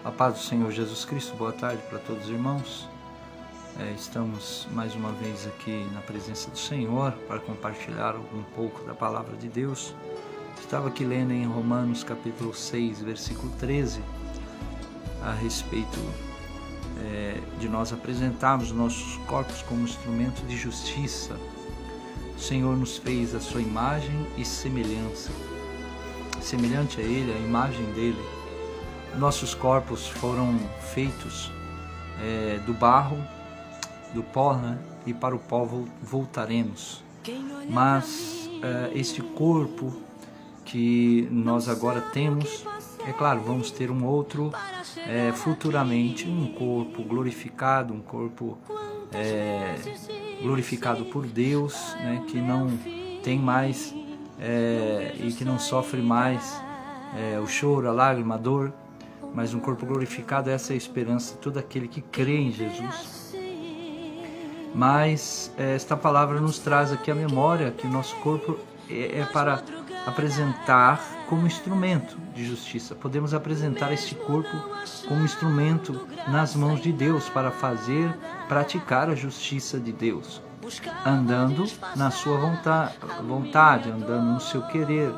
A paz do Senhor Jesus Cristo, boa tarde para todos os irmãos. Estamos mais uma vez aqui na presença do Senhor para compartilhar um pouco da palavra de Deus. Estava aqui lendo em Romanos capítulo 6, versículo 13, a respeito de nós apresentarmos nossos corpos como instrumento de justiça. O Senhor nos fez a sua imagem e semelhança. Semelhante a Ele, a imagem dEle. Nossos corpos foram feitos do barro, do pó, e para o pó voltaremos. Mas este corpo que nós agora temos, é claro, vamos ter um outro futuramente, um corpo glorificado, um corpo glorificado por Deus, que não tem mais e que não sofre mais o choro, a lágrima, a dor, mas um corpo glorificado. Essa é a esperança de todo aquele que crê em Jesus. Mas esta palavra nos traz aqui a memória que o nosso corpo é para apresentar como instrumento de justiça. Podemos apresentar este corpo como instrumento nas mãos de Deus para praticar a justiça de Deus, andando na sua vontade, andando no seu querer,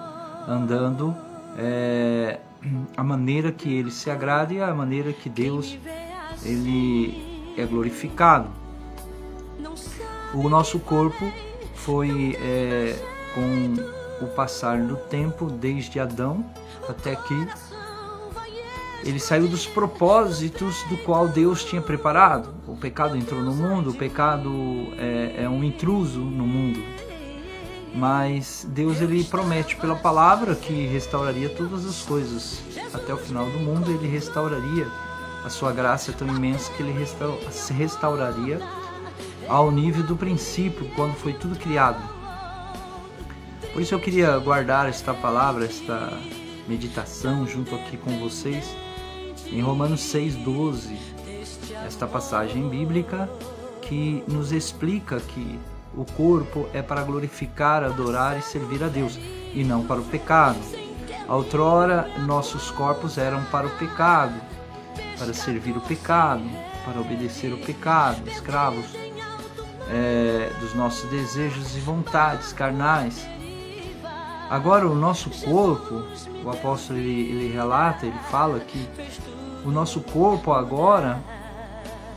andando a maneira que Ele se agrada e a maneira que Deus Ele é glorificado. O nosso corpo foi com o passar do tempo, desde Adão até aqui, ele saiu dos propósitos do qual Deus tinha preparado. O pecado entrou no mundo, o pecado é um intruso no mundo. Mas Deus ele promete pela palavra que restauraria todas as coisas. Até o final do mundo Ele restauraria. A sua graça é tão imensa que Ele se restauraria ao nível do princípio, quando foi tudo criado. Por isso eu queria guardar esta palavra, esta meditação junto aqui com vocês em Romanos 6,12, esta passagem bíblica que nos explica que o corpo é para glorificar, adorar e servir a Deus, e não para o pecado. Outrora, nossos corpos eram para o pecado, para servir o pecado, para obedecer o pecado, escravos dos nossos desejos e vontades carnais. Agora, o nosso corpo, o apóstolo ele relata, ele fala que o nosso corpo agora,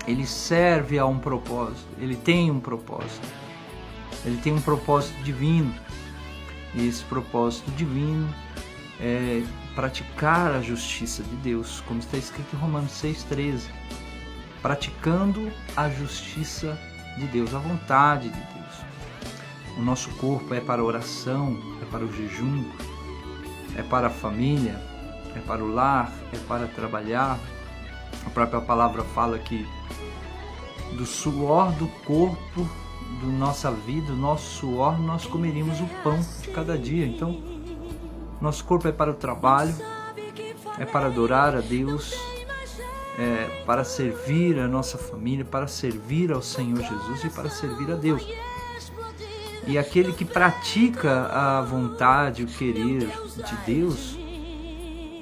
ele serve a um propósito, ele tem um propósito. Ele tem um propósito divino, e esse propósito divino é praticar a justiça de Deus, como está escrito em Romanos 6,13, praticando a justiça de Deus, a vontade de Deus. O nosso corpo é para a oração, é para o jejum, é para a família, é para o lar, é para trabalhar. A própria palavra fala que do suor do corpo, da nossa vida, do nosso suor, nós comeríamos o pão de cada dia. Então, nosso corpo é para o trabalho, é para adorar a Deus, é para servir a nossa família, para servir ao Senhor Jesus e para servir a Deus. E aquele que pratica a vontade, o querer de Deus,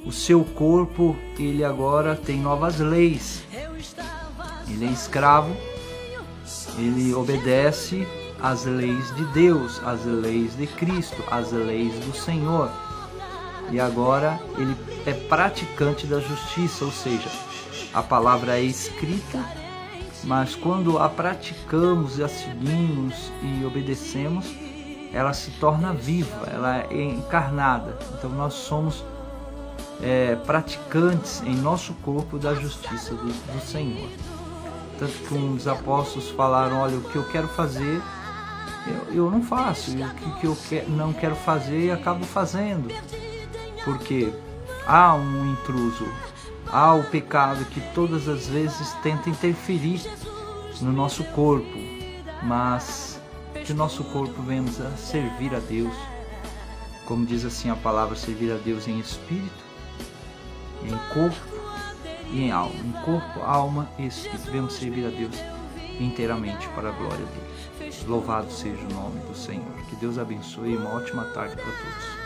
o seu corpo, ele agora tem novas leis. Ele é escravo, ele obedece às leis de Deus, às leis de Cristo, às leis do Senhor. E agora ele é praticante da justiça, ou seja, a palavra é escrita, mas quando a praticamos, a seguimos e obedecemos, ela se torna viva, ela é encarnada. Então nós somos praticantes em nosso corpo da justiça do Senhor. Tanto que os apóstolos falaram, olha, o que eu quero fazer, eu não faço, e o que eu não quero fazer, acabo fazendo. Porque há um intruso, há o pecado que todas as vezes tenta interferir no nosso corpo, mas que o nosso corpo venha a servir a Deus, como diz assim a palavra, servir a Deus em espírito, em corpo e em alma. Em corpo, alma e espírito, devemos servir a Deus inteiramente para a glória dele. Louvado seja o nome do Senhor. Que Deus abençoe e uma ótima tarde para todos.